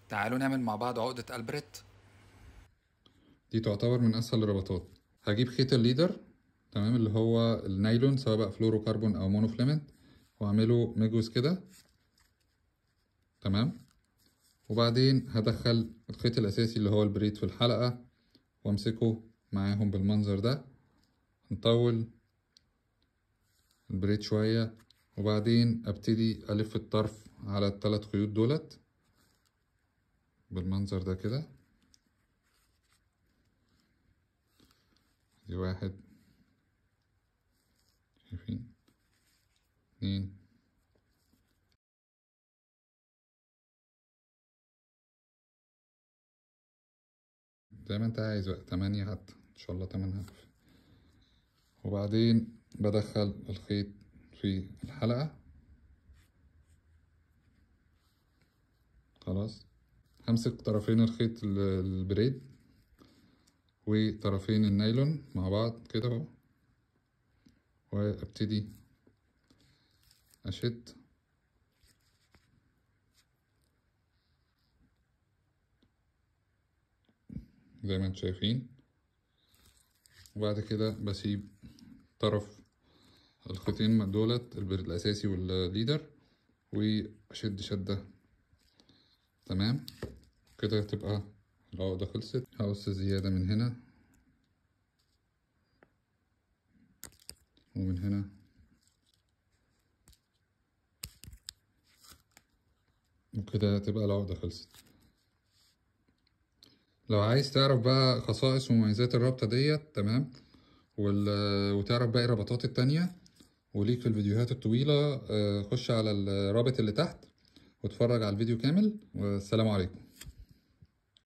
تعالوا نعمل مع بعض عقدة ألبريت. دي تعتبر من اسهل الربطات. هجيب خيط الليدر، تمام، اللي هو النايلون سواء بقى فلورو كربون او مونوفلامنت، واعمله مجوز كده، تمام. وبعدين هدخل الخيط الاساسي اللي هو البريد في الحلقة وامسكه معاهم بالمنظر ده. نطول البريد شوية، وبعدين ابتدي الف الطرف على الثلاث خيوط دولت بالمنظر ده كده. دي واحد، شايفين، اتنين، زي ما انت عايز بقى، تمانية حتى ان شاء الله، تمن هدف. وبعدين بدخل الخيط في الحلقة. خلاص، همسك طرفين الخيط البريد وطرفين النايلون مع بعض كده اهو، وابتدي اشد زي ما انتم شايفين. وبعد كده بسيب طرف الخيطين دولت الاساسي والليدر، واشد شدة، تمام كده. تبقى العقدة خلصت. هقص زيادة من هنا ومن هنا، وكده تبقى العقدة خلصت. لو عايز تعرف بقى خصائص ومميزات الرابطة ديت، تمام، وتعرف باقي الربطات التانية وليك في الفيديوهات الطويلة، خش على الرابط اللي تحت واتفرج على الفيديو كامل، والسلام عليكم.